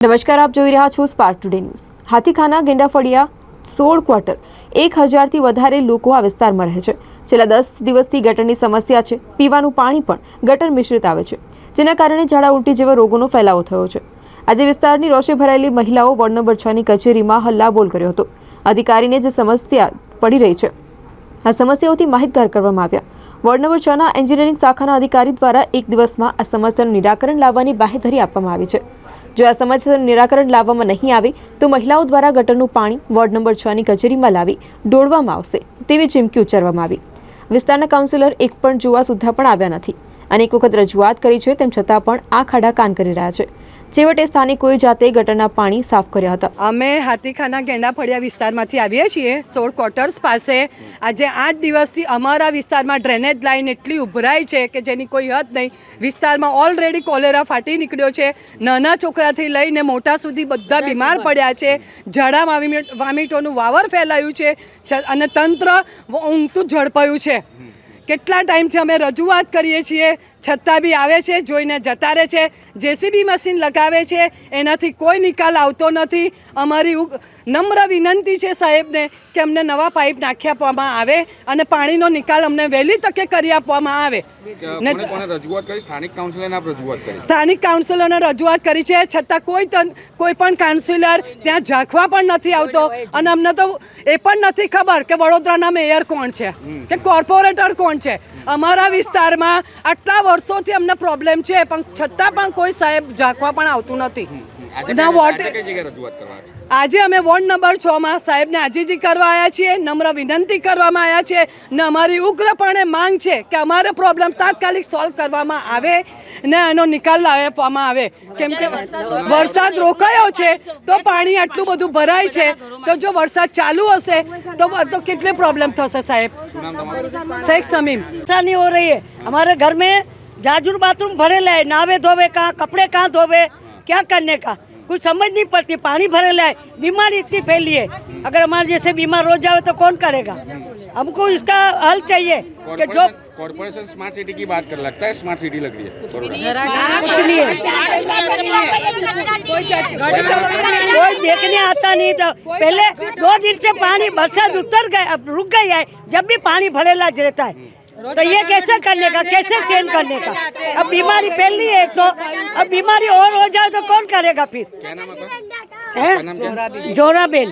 નમસ્કાર, આપ જોઈ રહ્યા છો spark today news. Hathikhana Gendafaliya 16 quarter 1000થી વધારે લોકો આ વિસ્તારમાં રહે છે। છેલ્લા 10 દિવસથી ગટરની સમસ્યા છે। પીવાનું પાણી પણ ગટર મિશ્રિત આવે છે, જેના કારણે ઝાડા ઉલટી જેવા રોગોનો ફેલાવો થયો છે। આજે વિસ્તારની રોષે ભરાયેલી મહિલાઓ વોર્ડ નંબર 6 ની કચેરીમાં હલ્લાબોલ કર્યો હતો। અધિકારીને જે સમસ્યા પડી રહી છે, આ સમસ્યાઓથી માહિતગાર કરવામાં આવ્યા। વોર્ડ નંબર 6 ના એન્જિનિયરિંગ શાખાના અધિકારી દ્વારા એક દિવસમાં આ સમસ્યાનું નિરાકરણ લાવવાની બાહેધરી આપવામાં આવી છે। જો આ સમસ્યાનું નિરાકરણ લાવવામાં નહીં આવે તો મહિલાઓ દ્વારા ગટરનું પાણી વોર્ડ નંબર 6 ની કચેરીમાં લાવી ઢોળવામાં આવશે તેવી ચીમકી ઉચ્ચારવામાં આવી। વિસ્તારના કાઉન્સિલર એક પણ જોવા સુદ્ધા પણ આવ્યા નથી। અનેક વખત રજૂઆત કરી છે, તેમ છતાં પણ આ ખાડા કાન કરી રહ્યા છે। છેવટે સ્થાનિકોએ જાતે ગટરના પાણી સાફ કર્યા હતા। અમે હાથીખાના ગેંડાફળિયા વિસ્તારમાંથી આવીએ છીએ, 16 ક્વાર્ટર્સ પાસે। આજે 8 દિવસથી અમારા વિસ્તારમાં ડ્રેનેજ લાઇન એટલી ઉભરાઈ છે કે જેની કોઈ હદ નહીં। વિસ્તારમાં ઓલરેડી કોલેરા ફાટી નીકળ્યો છે। નાના છોકરાથી લઈને મોટા સુધી બધા બીમાર પડ્યા છે। ઝાડા વામિટોનું વાવર ફેલાયું છે અને તંત્ર ઊંઘતું ઝડપાયું છે। કેટલા ટાઈમથી અમે રજૂઆત કરીએ છીએ, છતાં બી આવે છે, જોઈને જતા રહે છે। જેસીબી મશીન લગાવે છે, એનાથી કોઈ નિકાલ આવતો નથી। અમારી નમ્ર વિનંતી છે સાહેબને કે અમને નવા પાઇપ નાખી આપવામાં આવે અને પાણીનો નિકાલ અમને વહેલી તકે કરી આપવામાં આવે। સ્થાનિક કાઉન્સિલરને રજૂઆત કરી છે, છતાં કોઈ પણ કાઉન્સિલર ત્યાં ઝાંખવા પણ નથી આવતો। અને અમને તો એ પણ નથી ખબર કે વડોદરાના મેયર કોણ છે કે કોર્પોરેટર કોણ છે। અમારા વિસ્તારમાં આટલા વર્ષોથી અમને પ્રોબ્લેમ છે, પણ છતાં પણ કોઈ સાહેબ ઝાંખવા પણ આવતું નથી। આજે અમે વોર્ડ નંબર 6 માં સાહેબને આજીજી કરવા આવ્યા છીએ, નમ્ર વિનંતી કરવામાં આવ્યા છે ને અમારી ઉગ્રપણે માંગ છે કે અમારો પ્રોબ્લેમ તાત્કાલિક સોલ્વ કરવામાં આવે ને એનો નિકાલ લાવી આપવામાં આવે। કેમ કે વરસાદ રોકાયો છે તો પાણી આટલું બધું ભરાય છે, તો જો વરસાદ ચાલુ હશે તો કેટલી પ્રોબ્લેમ થશે સાહેબ। शेख समीम नहीं हो रही है। हमारे घर में जाजूर बाथरूम भरेला है, नहावे धोवे कहाँ, कपड़े कहाँ धोवे, क्या करने का कुछ समझ नहीं पड़ती। पानी भरेला है, बीमारी इतनी फैली है। अगर हमारे जैसे बीमार हो जाए तो कौन करेगा? हमको इसका हल चाहिए कि जो कॉर्पोरेशन स्मार्ट सिटी की बात कर लगता है स्मार्ट सिटी लग रही है, कुछ नहीं है, कोई देखने आता नहीं। तो पहले 2 दिन से पानी बरसात उतर गए, अब रुक गई है, जब भी पानी भरेला रहता है। तो ये कैसे करने का, कैसे सहन करने का? अब बीमारी फैल रही है, तो अब बीमारी और हो जाए तो कौन करेगा फिर? क्या नाम है? जोराबेन।